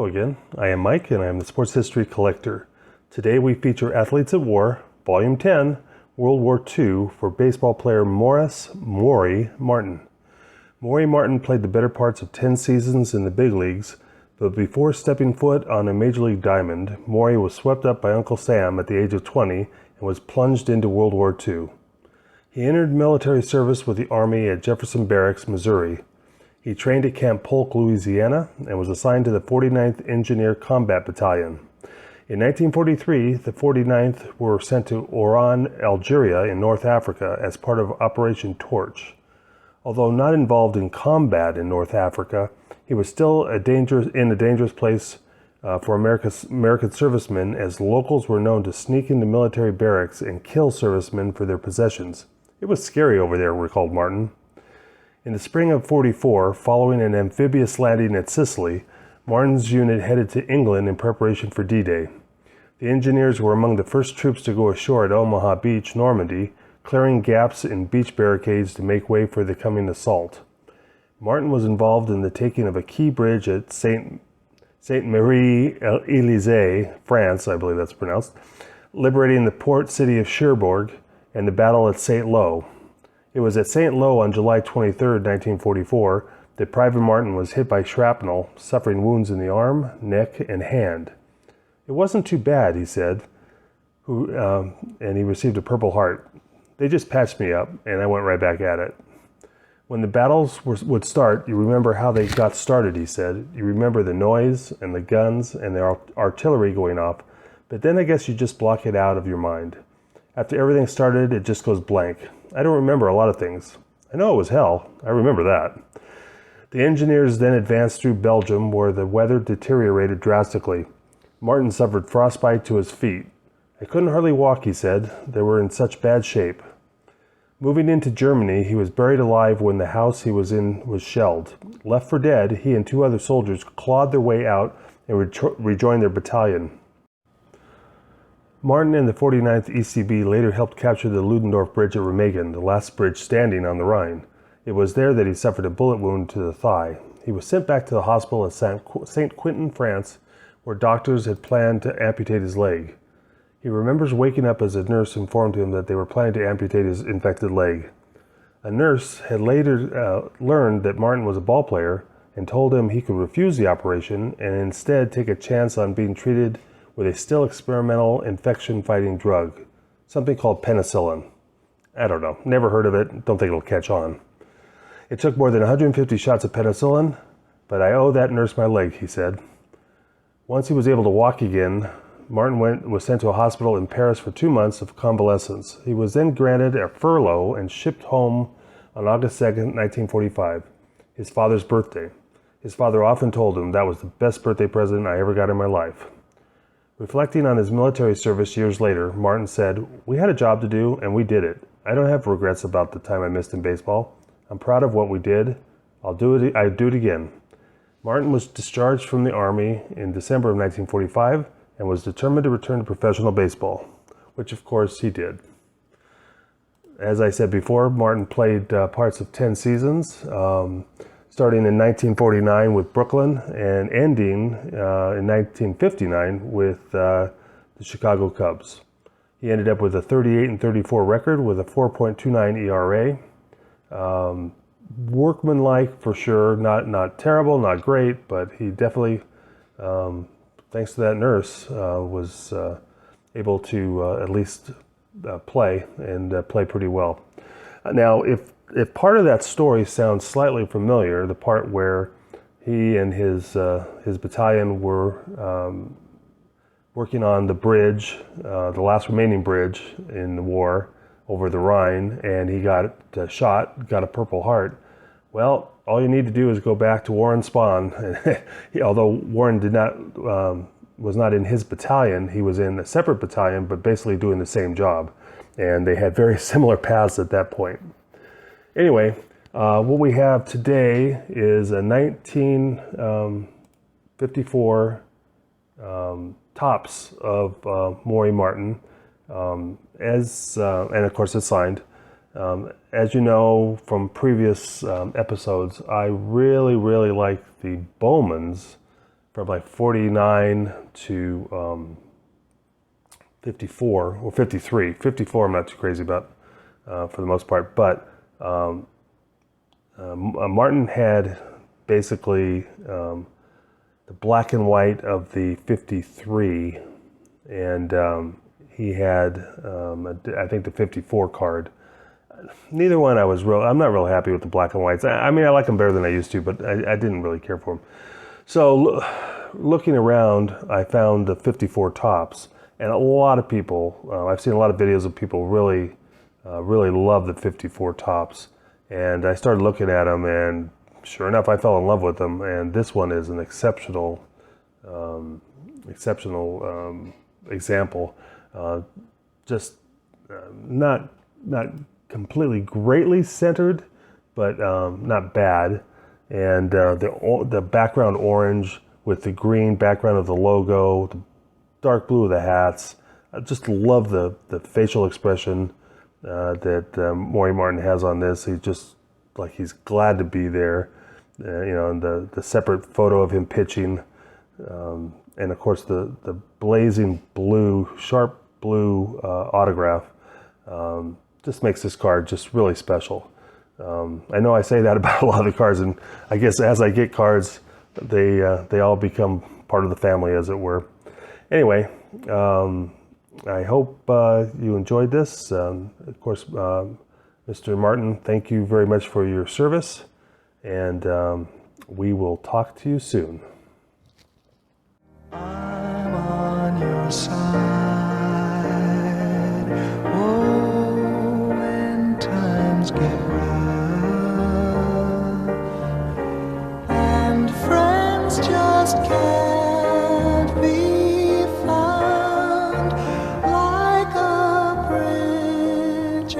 again. I am Mike and I am the Sports History Collector. Today we feature Athletes at War, Volume 10, World War II for baseball player Morris "Maury" Martin. Maury Martin played the better parts of 10 seasons in the big leagues, but before stepping foot on a major league diamond, Maury was swept up by Uncle Sam at the age of 20 and was plunged into World War II. He entered military service with the Army at Jefferson Barracks, Missouri. He trained at Camp Polk, Louisiana, and was assigned to the 49th Engineer Combat Battalion. In 1943, the 49th were sent to Oran, Algeria in North Africa as part of Operation Torch. Although not involved in combat in North Africa, he was still in a dangerous place for American servicemen, as locals were known to sneak into military barracks and kill servicemen for their possessions. It was scary over there, recalled Martin. In the spring of '44, following an amphibious landing at Sicily, Martin's unit headed to England in preparation for D-Day. The engineers were among the first troops to go ashore at Omaha Beach, Normandy, clearing gaps in beach barricades to make way for the coming assault. Martin was involved in the taking of a key bridge at Saint Marie-Élysée, France, I believe that's pronounced, liberating the port city of Cherbourg, and the battle at St. Lo. It was at St. Lo on July 23, 1944, that Private Martin was hit by shrapnel, suffering wounds in the arm, neck, and hand. It wasn't too bad, he said, and he received a Purple Heart. They just patched me up, and I went right back at it. When the battles would start, you remember how they got started, he said. You remember the noise and the guns and the artillery going off, but then I guess you just block it out of your mind. After everything started, it just goes blank. I don't remember a lot of things. I know it was hell. I remember that. The engineers then advanced through Belgium, where the weather deteriorated drastically. Martin suffered frostbite to his feet. I couldn't hardly walk, he said. They were in such bad shape. Moving into Germany, he was buried alive when the house he was in was shelled. Left for dead, he and two other soldiers clawed their way out and rejoined their battalion. Martin and the 49th ECB later helped capture the Ludendorff Bridge at Remagen, the last bridge standing on the Rhine. It was there that he suffered a bullet wound to the thigh. He was sent back to the hospital at St. Quentin, France, where doctors had planned to amputate his leg. He remembers waking up as a nurse informed him that they were planning to amputate his infected leg. A nurse had later learned that Martin was a ball player and told him he could refuse the operation and instead take a chance on being treated with a still experimental infection-fighting drug, something called penicillin. I don't know, never heard of it, don't think it'll catch on. It took more than 150 shots of penicillin, but I owe that nurse my leg, he said. Once he was able to walk again, Martin was sent to a hospital in Paris for 2 months of convalescence. He was then granted a furlough and shipped home on August 2nd, 1945, his father's birthday. His father often told him that was the best birthday present I ever got in my life. Reflecting on his military service years later, Martin said, "We had a job to do, and we did it. I don't have regrets about the time I missed in baseball. I'm proud of what we did. I'd do it again." Martin was discharged from the Army in December of 1945 and was determined to return to professional baseball, which of course he did. As I said before, Martin played parts of 10 seasons, starting in 1949 with Brooklyn and ending in 1959 with the Chicago Cubs. He ended up with a 38-34 record with a 4.29 ERA. Workmanlike for sure, not terrible, not great, but he definitely, thanks to that nurse, was able to at least play and play pretty well. Now, if part of that story sounds slightly familiar, the part where he and his battalion were working on the bridge, the last remaining bridge in the war over the Rhine, and he got shot, got a Purple Heart. Well, all you need to do is go back to Warren Spahn. Although Warren was not in his battalion, he was in a separate battalion, but basically doing the same job. And they had very similar paths at that point. Anyway, what we have today is a 1954 tops of Maury Martin, and of course it's signed. As you know from previous episodes, I really like the Bowman's from like 49 to 54 or 53. 54 I'm not too crazy about for the most part, but Martin had basically the black and white of the 53, and he had I think the 54 card. Neither one I'm not real happy with the black and whites. I mean, I like them better than I used to, but I didn't really care for them. So looking around, I found the 54 tops, and a lot of people, I've seen a lot of videos of people really love the 54 tops. And I started looking at them, and sure enough, I fell in love with them. And this one is an exceptional example. Just not completely greatly centered, but not bad. And the background orange with the green background of the logo, the dark blue of the hats. I just love the facial expression that Maury Martin has on this. He's just like he's glad to be there, and the separate photo of him pitching, and of course the blazing blue, sharp blue autograph just makes this card just really special. I know I say that about a lot of the cards, and I guess as I get cards, they all become part of the family, as it were. Anyway. I hope you enjoyed this. Of course, Mr. Martin, thank you very much for your service, and we will talk to you soon. I'm on your side. Oh, when times get rough and friends just can't be like a bridge.